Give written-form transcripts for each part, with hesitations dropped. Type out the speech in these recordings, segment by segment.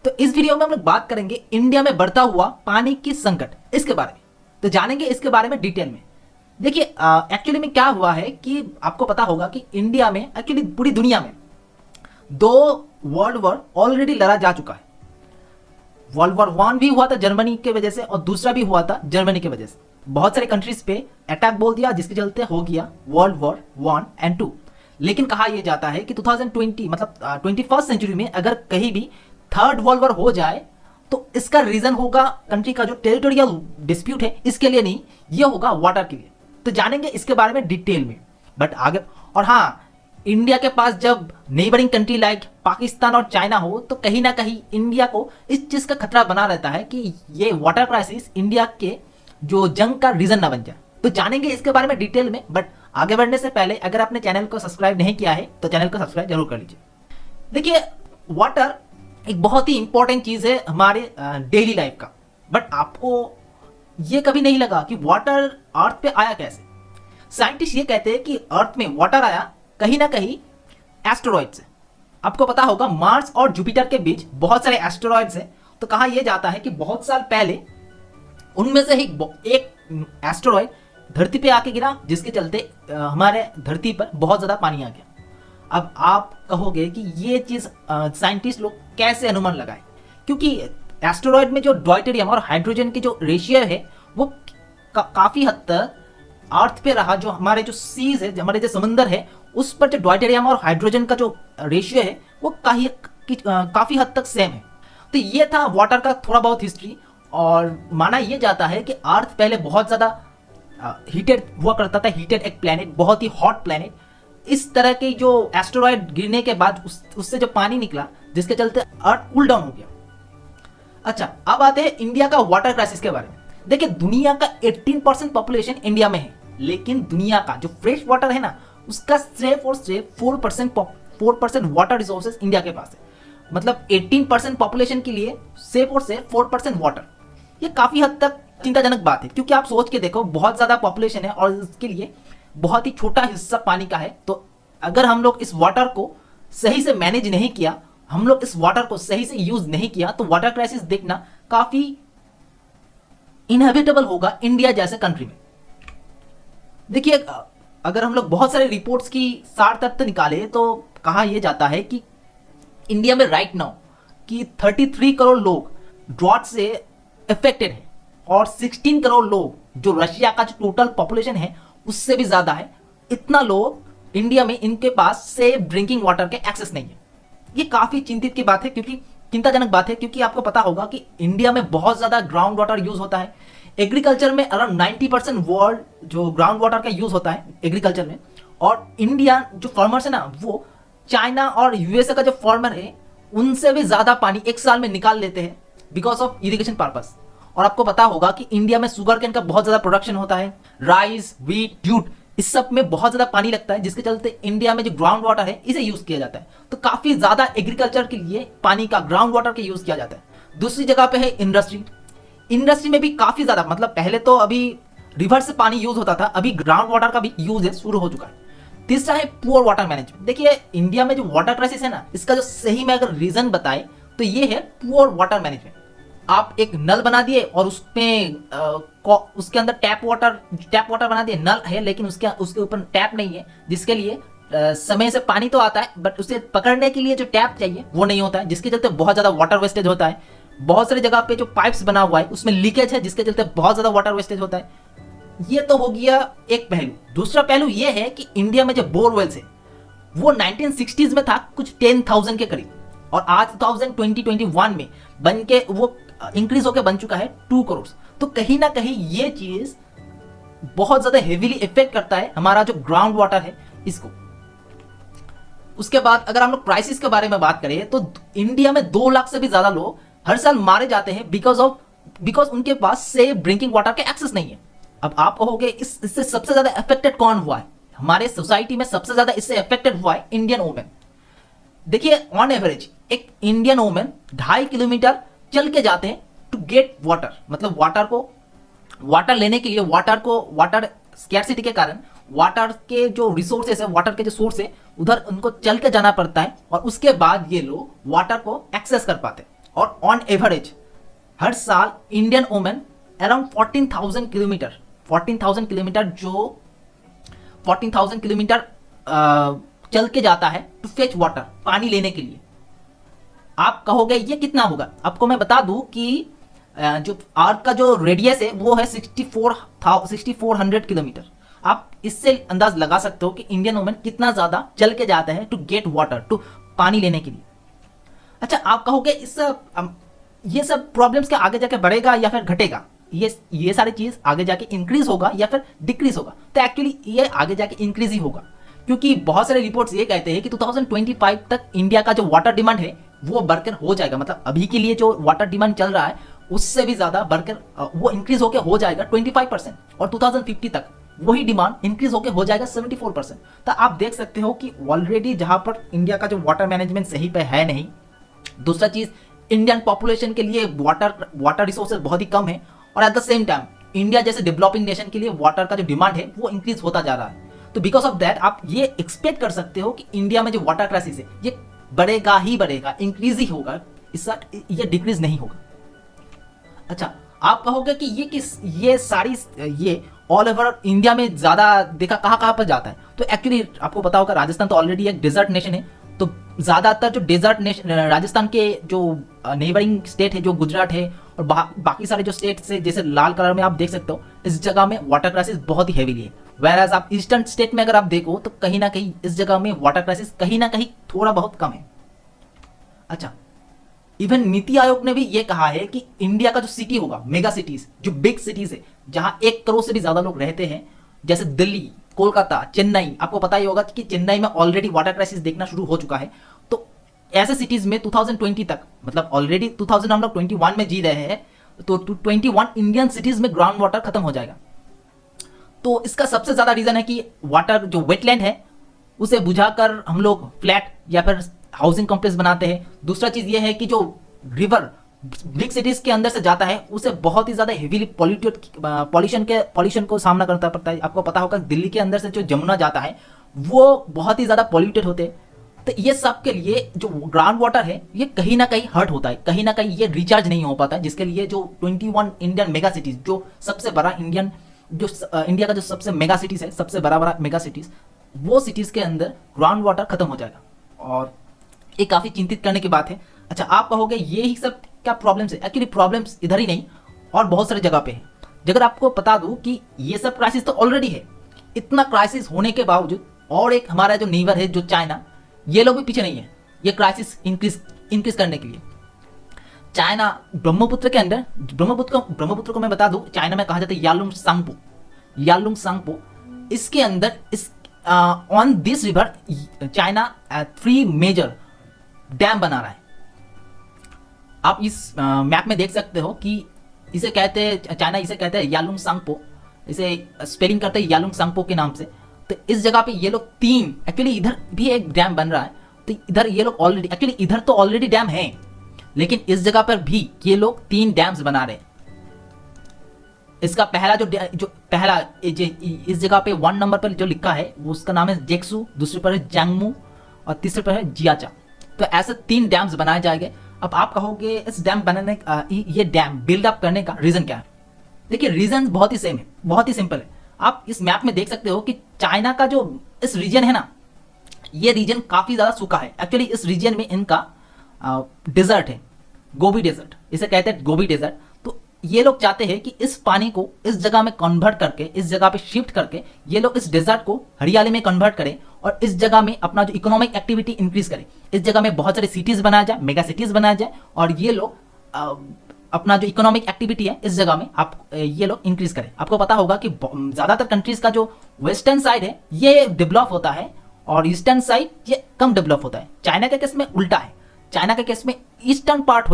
तो इस वीडियो में हम लोग बात करेंगे इंडिया में बढ़ता हुआ पानी की संकट इसके बारे में। तो जानेंगे इसके बारे में डिटेल में। देखिए एक्चुअली में क्या हुआ है कि आपको पता होगा कि इंडिया में एक्चुअली पूरी दुनिया में 2 वर्ल्ड वॉर ऑलरेडी लड़ा जा चुका है। वर्ल्ड वॉर 1 भी हुआ था जर्मनी के वजह से और दूसरा भी हुआ था जर्मनी की वजह से। बहुत सारे कंट्रीज पे अटैक बोल दिया जिसके चलते हो गया वर्ल्ड वॉर 1 एंड 2। लेकिन कहा यह जाता है कि 2020 मतलब 21st सेंचुरी में अगर कहीं भी थर्ड वर्ल्ड वॉर हो जाए तो इसका रीजन होगा कंट्री का जो टेरिटोरियल डिस्प्यूट है, इसके लिए नहीं, यह होगा वाटर के लिए। तो जानेंगे इसके बारे में डिटेल में बट आगे। और हाँ, इंडिया के पास जब नेबरिंग कंट्री लाइक पाकिस्तान और चाइना हो तो कहीं ना कहीं इंडिया को इस चीज का खतरा बना रहता है कि ये वाटर क्राइसिस इंडिया के जो जंग का रीजन ना बन जाए। तो जानेंगे इसके बारे में डिटेल में बट आगे बढ़ने से पहले अगर आपने चैनल को सब्सक्राइब नहीं किया है तो चैनल को सब्सक्राइब जरूर कर लीजिए। देखिए वाटर एक बहुत ही इंपॉर्टेंट चीज है हमारे डेली लाइफ का, बट आपको ये कभी नहीं लगा कि वाटर अर्थ पे आया कैसे। साइंटिस्ट ये कहते हैं कि अर्थ में वाटर आया कहीं ना कहीं एस्टेरॉइड से। आपको पता होगा मार्स और जुपिटर के बीच बहुत सारे एस्टेरॉइड्स हैं। तो कहा यह जाता है कि बहुत साल पहले उनमें से ही एक एस्टेरॉइड धरती पे आके गिरा जिसके चलते हमारे धरती पर बहुत ज्यादा पानी आ गया। अब आप कहोगे कि ये चीज साइंटिस्ट लोग कैसे अनुमान लगाए, क्योंकि एस्टेरॉइड में जो ड्यूटेरियम और हाइड्रोजन की जो रेशियो है वो काफी हद तक अर्थ पे रहा। जो हमारे जो सीज है, हमारे जो समंदर है, उस पर जो ड्यूटेरियम और हाइड्रोजन का जो रेशियो है वो काफी हद तक सेम है। तो ये था वाटर का थोड़ा बहुत हिस्ट्री। और माना यह जाता है कि अर्थ पहले बहुत ज्यादा हीटेड हुआ करता था, हीटेड एक प्लेनेट, बहुत ही हॉट प्लेनेट। इस तरह के जो एस्टेरॉइड गिरने के बाद उससे जो पानी निकला जिसके चलते अर्थ कूल डाउन हो गया। अच्छा, अब आते हैं इंडिया का वाटर क्राइसिस के बारे में। देखिए दुनिया का 18% पॉपुलेशन इंडिया में है, लेकिन दुनिया का जो फ्रेश वाटर है ना उसका सिर्फ और सिर्फ 4% वाटर रिसोर्सेज इंडिया के पास है। मतलब 18% पॉपुलेशन के लिए सिर्फ और सिर्फ 4% वाटर। ये काफी हद तक चिंताजनक बात है, क्योंकि आप सोच के देखो बहुत ज्यादा पॉपुलेशन है और इसके लिए बहुत ही छोटा हिस्सा पानी का है। तो अगर हम लोग इस वाटर को सही से मैनेज नहीं किया, हम लोग इस वाटर को सही से यूज नहीं किया तो वाटर क्राइसिस देखना काफी इनएविटेबल होगा इंडिया जैसे कंट्री में। देखिए अगर हम लोग बहुत सारे रिपोर्ट्स की सार तथ्य निकाले तो कहा यह जाता है कि इंडिया में राइट नाउ कि 33 करोड़ लोग ड्रॉट से अफेक्टेड है और 16 करोड़ लोग जो रशिया का जो टोटल पॉपुलेशन है उससे भी ज्यादा है। इतना लोग इंडिया में इनके पास सेफ ड्रिंकिंग वाटर के एक्सेस नहीं है। ये काफी चिंतित की बात है, क्योंकि चिंताजनक बात है, क्योंकि आपको पता होगा कि इंडिया में बहुत ज्यादा ग्राउंड वाटर यूज होता है। एग्रीकल्चर में अराउंड 90% वर्ल्ड जो ग्राउंड वाटर का यूज होता है एग्रीकल्चर में। और इंडिया जो फार्मर्स है ना वो चाइना और यूएसए का जो फार्मर है उनसे भी ज्यादा पानी एक साल में निकाल लेते हैं बिकॉज ऑफ इरिगेशन पर्पस। और आपको पता होगा कि इंडिया में शुगर केन का बहुत ज्यादा प्रोडक्शन होता है, राइस, व्हीट, जूट, इस सब में बहुत ज्यादा पानी लगता है जिसके चलते इंडिया में जो ग्राउंड वाटर है इसे यूज किया जाता है। तो काफी ज्यादा एग्रीकल्चर के लिए पानी का ग्राउंड वाटर का यूज किया जाता है। दूसरी जगह पे है इंडस्ट्री। इंडस्ट्री में भी काफी ज्यादा, मतलब पहले तो अभी रिवर से पानी यूज होता था, अभी ग्राउंड वाटर का भी यूज शुरू हो चुका है। तीसरा है पुअर वाटर मैनेजमेंट। देखिए इंडिया में जो वाटर क्राइसिस है ना इसका जो सही में अगर रीजन बताए तो ये है पुअर वाटर मैनेजमेंट। आप एक नल बना दिए और उसके अंदर टैप वाटर बना दिए। नल है लेकिन उसके ऊपर टैप नहीं है, जिसके लिए समय से पानी तो आता है बट उसे पकड़ने के लिए जो टैप चाहिए वो नहीं होता है, जिसके चलते बहुत ज्यादा वाटर वेस्टेज होता है। बहुत सारी जगह पे जो पाइप्स बना हुआ है उसमें लीकेज है जिसके चलते बहुत ज्यादा वाटर वेस्टेज होता है। ये तो हो गया एक पहलू। दूसरा पहलू ये है कि इंडिया में जो बोरवेल्स है वो 1960s में था कुछ 10,000 के करीब, और आज 2021 में बन के वो इंक्रीज होकर बन चुका है 2 करोड़। तो कहीं ना कहीं ये चीज बहुत ज्यादा हेवीली इफेक्ट करता है हमारा जो ग्राउंड वाटर है इसको। उसके बाद अगर हम लोग क्राइसिस के बारे में बात करें तो इंडिया में 2 लाख से भी ज्यादा लोग हर साल मारे जाते हैं बिकॉज उनके पास सेफ ड्रिंकिंग वाटर के एक्सेस नहीं है। अब आप कहोगे इससे सबसे ज्यादा अफेक्टेड कौन हुआ है? हमारे सोसाइटी में सबसे ज्यादा इससे अफेक्टेड हुआ है इंडियन वुमेन। देखिए ऑन एवरेज एक इंडियन वुमेन 2.5 किलोमीटर चल के जाते हैं टू गेट वाटर। मतलब वाटर लेने के लिए वाटर स्कैर्सिटी के कारण वाटर के जो रिसोर्सेस है, वाटर के जो सोर्स है, उधर उनको चल के जाना पड़ता है और उसके बाद ये लोग वाटर को एक्सेस कर पाते हैं। और ऑन एवरेज हर साल Indian women around 14,000 kilometre 14,000 kilometre जो 14,000 किलोमीटर चल के जाता है टू फेच वाटर, पानी लेने के लिए। आप कहोगे ये कितना होगा? आपको मैं बता दूं कि जो अर्थ का जो रेडियस है वो है 6400 किलोमीटर। आप इससे अंदाज लगा सकते हो कि इंडियन वुमेन कितना ज्यादा चल के जाता है टू गेट वाटर, टू पानी लेने के लिए। अच्छा, आप कहोगे ये सब प्रॉब्लम्स क्या आगे जाके बढ़ेगा या फिर घटेगा? ये सारी चीज आगे जाके इंक्रीज होगा या फिर डिक्रीज होगा? तो एक्चुअली ये आगे जाके इंक्रीज ही होगा, क्योंकि बहुत सारे रिपोर्ट्स ये कहते हैं कि 2025 तक इंडिया का जो वाटर डिमांड है वो बढ़कर हो जाएगा। मतलब अभी के लिए जो वाटर डिमांड चल रहा है उससे भी ज्यादा बढ़कर वो इंक्रीज होकर हो जाएगा 25%, और 2050 तक वही डिमांड इंक्रीज होकर हो जाएगा 74%। तो आप देख सकते हो कि ऑलरेडी जहां पर इंडिया का जो वाटर मैनेजमेंट सही पे है नहीं, दूसरा चीज इंडियन पॉपुलेशन के लिए वाटर रिसोर्सेज बहुत ही कम है, और at the same time India जैसे डेवलपिंग नेशन के लिए वाटर का जो डिमांड है वो इंक्रीज होता जा रहा है। तो बिकॉज ऑफ दैट आप ये एक्सपेक्ट कर सकते हो कि इंडिया में जो वाटर क्राइसिस है ये बढ़ेगा ही बढ़ेगा, इंक्रीज ही होगा, ये डिक्रीज नहीं होगा। अच्छा, आप कहोगे कि ये ऑल ओवर इंडिया में ज्यादा देखा कहाँ पर जाता है? तो एक्चुअली आपको पता होगा राजस्थान तो ऑलरेडी एक डेजर्ट नेशन है, तो ज्यादातर जो डेजर्ट नेशन राजस्थान के जो नेबरिंग स्टेट है, जो गुजरात है और बाकी सारे जो स्टेट से, जैसे लाल कलर में आप देख सकते हो, इस जगह में वाटर क्राइसिस बहुत ही हेवीली है। वेराज आप ईस्टर्न स्टेट में अगर आप देखो तो कहीं ना कहीं इस जगह में वाटर क्राइसिस कहीं ना कहीं थोड़ा बहुत कम है। अच्छा, इवन नीति आयोग ने भी ये कहा है कि इंडिया का जो सिटी होगा, मेगा सिटीज, जो बिग सिटीज है जहां 1 करोड़ से भी ज्यादा लोग रहते हैं, जैसे दिल्ली, कोलकाता, चेन्नई, आपको पता ही होगा कि चेन्नई में ऑलरेडी वाटर क्राइसिस देखना शुरू हो चुका है। तो ऐसे सिटीज में 2020 तक, मतलब ऑलरेडी 2000 हम लोग 21 में जी रहे हैं, तो 21 इंडियन सिटीज में ग्राउंड वाटर खत्म हो जाएगा। तो इसका सबसे ज्यादा रीजन है कि वाटर जो वेटलैंड है उसे बुझाकर हम लोग फ्लैट या फिर हाउसिंग कॉम्प्लेक्स बनाते हैं। दूसरा चीज ये है कि जो रिवर बिग सिटीज के अंदर से जाता है उसे बहुत ही ज्यादा हेवीली पॉल्यूशन को सामना करना पड़ता है। आपको पता होगा दिल्ली के अंदर से जो जमुना जाता है वो बहुत ही ज्यादा पॉल्यूटेड होते हैं। तो ये सब के लिए जो ग्राउंड वाटर है ये कहीं ना कहीं हर्ट होता है, कहीं ना कहीं ये रिचार्ज नहीं हो पाता है, जिसके लिए जो 21 इंडियन मेगा सिटीज, जो सबसे बड़ा इंडिया का जो सबसे मेगा सिटीज है, सबसे बड़ा मेगा सिटीज, वो सिटीज के अंदर ग्राउंड वाटर खत्म हो जाएगा, और ये काफी चिंतित करने की बात है। अच्छा, आप कहोगे ये ही सब क्या प्रॉब्लम्स है? एक्चुअली प्रॉब्लम्स इधर ही नहीं और बहुत सारी जगह पे है। अगर आपको बता दूं कि ये सब क्राइसिस तो ऑलरेडी है, इतना क्राइसिस होने के बावजूद, और एक हमारा जो नेबर है जो चाइना, ये लोग भी पीछे नहीं है ये क्राइसिस इंक्रीज करने के लिए। चाइना ब्रह्मपुत्र के अंदर, ब्रह्मपुत्र को मैं बता दूं चाइना में कहा जाता है यालुंग सांगपो। इसके अंदर on this river China 3 major dam बना रहा है। आप इस मैप में देख सकते हो कि इसे कहते हैं, चाइना इसे कहते हैं यालुंग सांगपो, इसे स्पेलिंग करते हैं यालुंग सांगपो के नाम से। तो इस जगह पे ये लोग 3, एक्चुअली इधर भी एक डैम बन रहा है, तो इधर ये लोग ऑलरेडी, एक्चुअली इधर तो ऑलरेडी डैम है, लेकिन इस जगह पर भी ये लोग 3 डैम्स बना रहे हैं। इसका पहला इस जगह पे 1 नंबर पर जो लिखा है वो उसका नाम है जेक्सू, दूसरे पर है जंगमू और तीसरे पर है जियाचा। तो ऐसे 3 डैम्स बनाए जाएंगे। अब आप कहोगे इस डैम बनाने ये डैम बिल्ड अप करने का रीजन क्या है? देखिए, रीजन बहुत ही सेम है, बहुत ही सिंपल है। आप इस मैप में देख सकते हो कि चाइना का जो इस रीजन है ना, ये रीजन काफी ज्यादा सूखा है। एक्चुअली इस रीजन में इनका डेजर्ट है, गोबी डेजर्ट, इसे कहते हैं गोबी डेजर्ट। तो ये लोग चाहते हैं कि इस पानी को इस जगह में कन्वर्ट करके, इस जगह पे शिफ्ट करके, ये लोग इस डेजर्ट को हरियाली में कन्वर्ट करें और इस जगह में अपना जो इकोनॉमिक एक्टिविटी इंक्रीज करें। इस जगह में बहुत सारे सिटीज बनाया जाए, मेगा सिटीज बनाया जाए, और ये लोग अपना जो इकोनॉमिक एक्टिविटी है इस जगह में ये लोग इंक्रीज करें। आपको पता होगा कि ज्यादातर कंट्रीज का जो वेस्टर्न साइड है ये डेवलप होता है और ईस्टर्न साइड ये कम डेवलप होता है। चाइना के केस में उल्टा है। चाइना के केस में ईस्टर्न पार्ट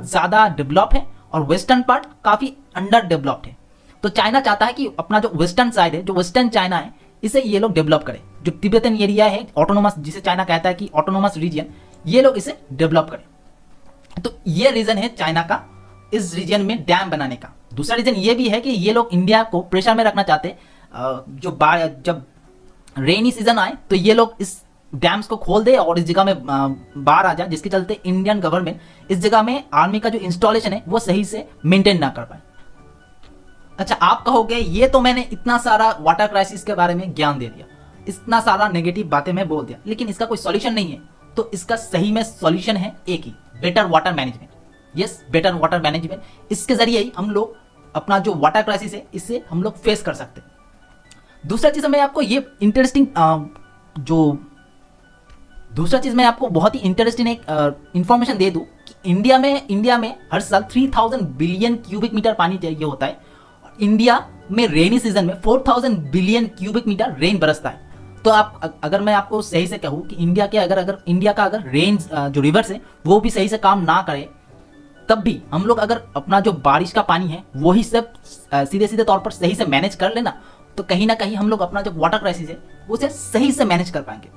ज्यादा डेवलप है और वेस्टर्न पार्ट काफी अंडर डेवलप्ड है। तो चाइना चाहता है कि अपना जो वेस्टर्न साइड है, जो वेस्टर्न चाइना है, इसे ये लोग डेवलप करें। जो तिब्बतन एरिया है, ऑटोनोमस, जिसे चाइना कहता है कि ऑटोनोमस रीजन, ये लोग इसे डेवलप करें। तो ये रीजन है चाइना का इस रीजन में डैम बनाने का। दूसरा रीजन ये भी है कि ये लोग इंडिया को प्रेशर में रखना चाहते हैं। जब रेनी सीजन आए तो ये लोग इस डैम्स को खोल दे और इस जगह में बाढ़ आ जाए, जिसके चलते इंडियन गवर्नमेंट इस जगह में आर्मी का जो इंस्टॉलेशन है वो सही से मेंटेन ना कर पाए। अच्छा, आप कहोगे ये तो मैंने इतना सारा वाटर क्राइसिस के बारे में ज्ञान दे दिया, इतना सारा नेगेटिव बातें मैं बोल दिया, लेकिन इसका कोई सॉल्यूशन नहीं है। तो इसका सही में सॉल्यूशन है एक ही, better water management. Yes, better water management, इसके जरिए ही हम लोग अपना जो वाटर क्राइसिस है इससे हम लोग फेस कर सकते हैं। दूसरा चीज मैं आपको ये इंटरेस्टिंग दूसरा चीज मैं आपको बहुत ही इंटरेस्टिंग एक इंफॉर्मेशन दे दूं कि इंडिया में हर साल 3000 बिलियन क्यूबिक मीटर पानी चाहिए होता है। इंडिया में रेनी सीजन में 4000 बिलियन क्यूबिक मीटर रेन बरसता है। तो आप अगर मैं आपको सही से कहूँ कि इंडिया का अगर रेन जो रिवर्स है वो भी सही से काम ना करे, तब भी हम लोग अगर अपना जो बारिश का पानी है वही सब सीधे सीधे तौर पर सही से मैनेज कर लेना, तो कहीं ना कहीं हम लोग अपना जो वाटर क्राइसिस है उसे सही से मैनेज कर पाएंगे।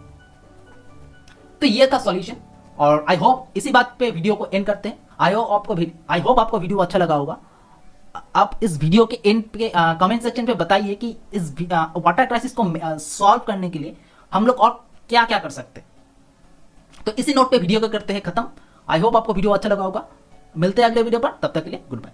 तो ये था सॉल्यूशन, और आई होप इसी बात पे वीडियो को एंड करते हैं। आई होप आपको वीडियो अच्छा लगा होगा। आप इस वीडियो के एंड पे कमेंट सेक्शन पे बताइए कि इस वाटर क्राइसिस को सॉल्व करने के लिए हम लोग और क्या क्या कर सकते हैं। तो इसी नोट पे वीडियो को करते हैं खत्म। आई होप आपको वीडियो अच्छा लगा होगा। मिलते हैं अगले वीडियो पर, तब तक के लिए गुड बाय।